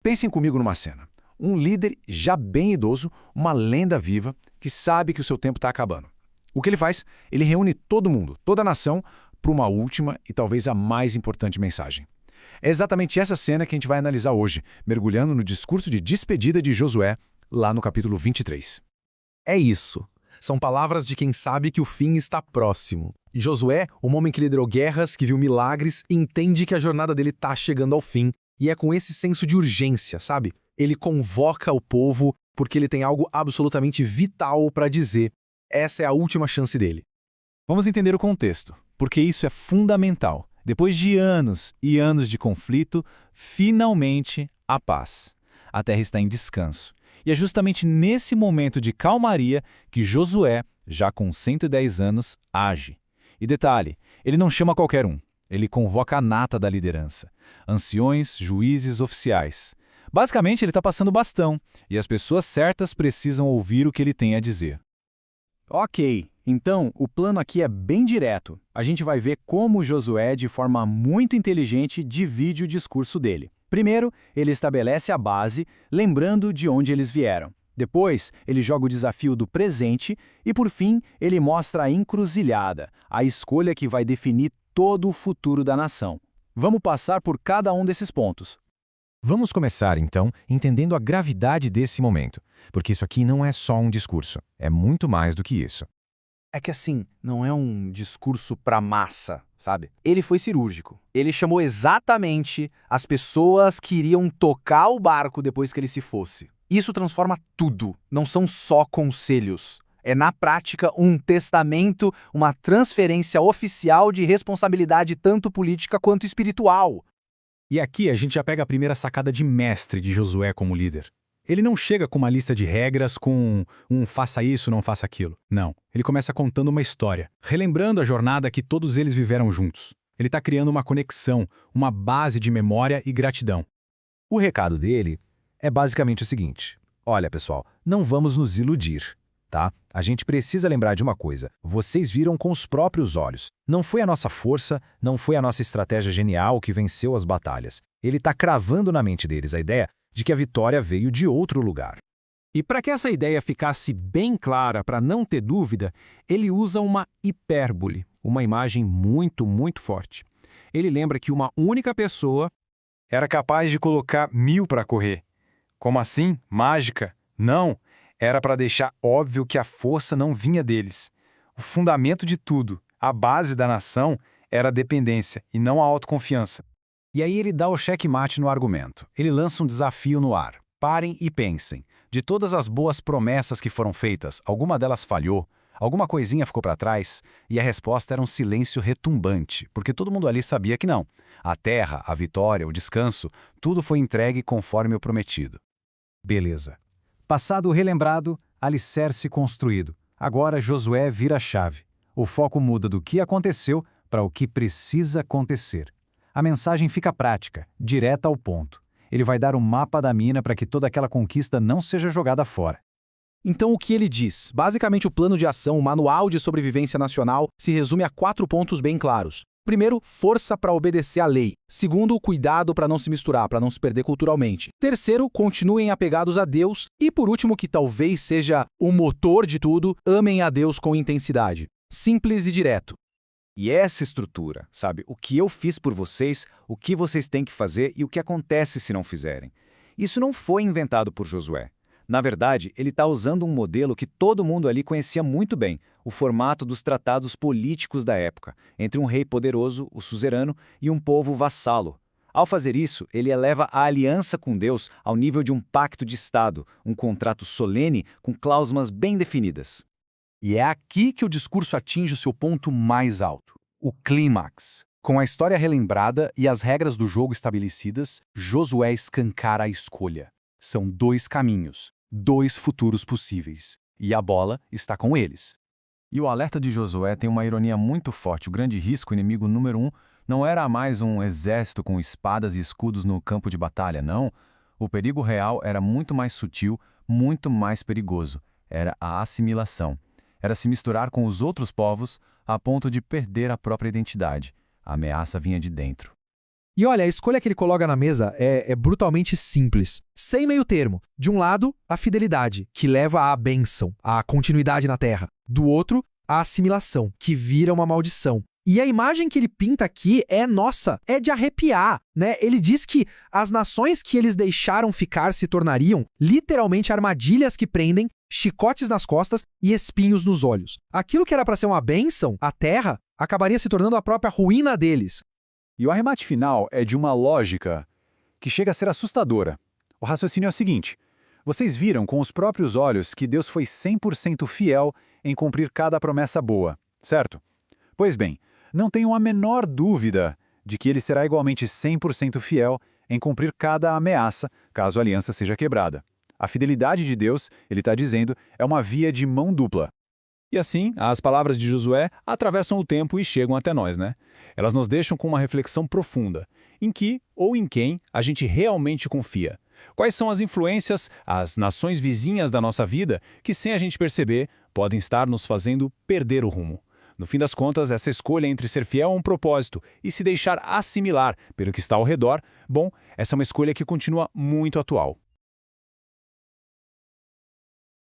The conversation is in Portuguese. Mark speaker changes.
Speaker 1: Pensem comigo numa cena. Um líder já bem idoso, uma lenda viva, que sabe que o seu tempo está acabando. O que ele faz? Ele reúne todo mundo, toda a nação, para uma última e talvez a mais importante mensagem. É exatamente essa cena que a gente vai analisar hoje, mergulhando no discurso de despedida de Josué, lá no capítulo 23.
Speaker 2: É isso. São palavras de quem sabe que o fim está próximo. E Josué, um homem que liderou guerras, que viu milagres, entende que a jornada dele está chegando ao fim. E é com esse senso de urgência, sabe? Ele convoca o povo porque ele tem algo absolutamente vital para dizer. Essa é a última chance dele.
Speaker 3: Vamos entender o contexto, porque isso é fundamental. Depois de anos e anos de conflito, finalmente a paz. A terra está em descanso. E é justamente nesse momento de calmaria que Josué, já com 110 anos, age. E detalhe, ele não chama qualquer um. Ele convoca a nata da liderança. Anciões, juízes, oficiais. Basicamente, ele está passando bastão, e as pessoas certas precisam ouvir o que ele tem a dizer.
Speaker 4: Ok, então o plano aqui é bem direto. A gente vai ver como Josué, de forma muito inteligente, divide o discurso dele. Primeiro, ele estabelece a base, lembrando de onde eles vieram. Depois, ele joga o desafio do presente e, por fim, ele mostra a encruzilhada, a escolha que vai definir todo o futuro da nação. Vamos passar por cada um desses pontos.
Speaker 5: Vamos começar, então, entendendo a gravidade desse momento, porque isso aqui não é só um discurso, é muito mais do que isso.
Speaker 2: É que assim, não é um discurso pra massa, sabe? Ele foi cirúrgico. Ele chamou exatamente as pessoas que iriam tocar o barco depois que ele se fosse. Isso transforma tudo, não são só conselhos. É, na prática, um testamento, uma transferência oficial de responsabilidade tanto política quanto espiritual.
Speaker 3: E aqui a gente já pega a primeira sacada de mestre de Josué como líder. Ele não chega com uma lista de regras com faça isso, não faça aquilo. Não, ele começa contando uma história, relembrando a jornada que todos eles viveram juntos. Ele está criando uma conexão, uma base de memória e gratidão.
Speaker 5: O recado dele é basicamente o seguinte: olha, pessoal, não vamos nos iludir, tá? A gente precisa lembrar de uma coisa: vocês viram com os próprios olhos. Não foi a nossa força, não foi a nossa estratégia genial que venceu as batalhas. Ele está cravando na mente deles a ideia de que a vitória veio de outro lugar.
Speaker 3: E para que essa ideia ficasse bem clara, para não ter dúvida, ele usa uma hipérbole, uma imagem muito, muito forte. Ele lembra que uma única pessoa
Speaker 6: era capaz de colocar 1000 para correr. Como assim? Mágica? Não. Era para deixar óbvio que a força não vinha deles. O fundamento de tudo, a base da nação, era a dependência e não a autoconfiança.
Speaker 3: E aí ele dá o checkmate no argumento. Ele lança um desafio no ar. Parem e pensem. De todas as boas promessas que foram feitas, alguma delas falhou, alguma coisinha ficou para trás, e a resposta era um silêncio retumbante, porque todo mundo ali sabia que não. A terra, a vitória, o descanso, tudo foi entregue conforme o prometido. Beleza. Passado o relembrado, alicerce construído. Agora Josué vira a chave. O foco muda do que aconteceu para o que precisa acontecer. A mensagem fica prática, direta ao ponto. Ele vai dar um mapa da mina para que toda aquela conquista não seja jogada fora.
Speaker 2: Então o que ele diz? Basicamente o plano de ação, o manual de sobrevivência nacional, se resume a 4 pontos bem claros. Primeiro, força para obedecer à lei. Segundo, cuidado para não se misturar, para não se perder culturalmente. Terceiro, continuem apegados a Deus. E por último, que talvez seja o motor de tudo, amem a Deus com intensidade. Simples e direto.
Speaker 1: E essa estrutura, sabe? O que eu fiz por vocês, o que vocês têm que fazer e o que acontece se não fizerem. Isso não foi inventado por Josué. Na verdade, ele está usando um modelo que todo mundo ali conhecia muito bem, o formato dos tratados políticos da época, entre um rei poderoso, o suzerano, e um povo vassalo. Ao fazer isso, ele eleva a aliança com Deus ao nível de um pacto de Estado, um contrato solene com cláusulas bem definidas.
Speaker 4: E é aqui que o discurso atinge o seu ponto mais alto, o clímax. Com a história relembrada e as regras do jogo estabelecidas, Josué escancara a escolha. São 2 caminhos, 2 futuros possíveis, e a bola está com eles.
Speaker 6: E o alerta de Josué tem uma ironia muito forte. O grande risco, inimigo número 1, não era mais um exército com espadas e escudos no campo de batalha, não. O perigo real era muito mais sutil, muito mais perigoso. Era a assimilação. Era se misturar com os outros povos a ponto de perder a própria identidade. A ameaça vinha de dentro.
Speaker 7: E olha, a escolha que ele coloca na mesa é brutalmente simples. Sem meio termo. De um lado, a fidelidade, que leva à bênção, à continuidade na terra. Do outro, a assimilação, que vira uma maldição. E a imagem que ele pinta aqui é, nossa, é de arrepiar, né? Ele diz que as nações que eles deixaram ficar se tornariam literalmente armadilhas que prendem, chicotes nas costas e espinhos nos olhos. Aquilo que era para ser uma bênção, a terra, acabaria se tornando a própria ruína deles.
Speaker 3: E o arremate final é de uma lógica que chega a ser assustadora. O raciocínio é o seguinte: vocês viram com os próprios olhos que Deus foi 100% fiel em cumprir cada promessa boa, certo? Pois bem, não tenham a menor dúvida de que ele será igualmente 100% fiel em cumprir cada ameaça, caso a aliança seja quebrada. A fidelidade de Deus, ele está dizendo, é uma via de mão dupla.
Speaker 4: E assim, as palavras de Josué atravessam o tempo e chegam até nós, né? Elas nos deixam com uma reflexão profunda. Em que ou em quem a gente realmente confia? Quais são as influências, as nações vizinhas da nossa vida que, sem a gente perceber, podem estar nos fazendo perder o rumo? No fim das contas, essa escolha entre ser fiel a um propósito e se deixar assimilar pelo que está ao redor, bom, essa é uma escolha que continua muito atual.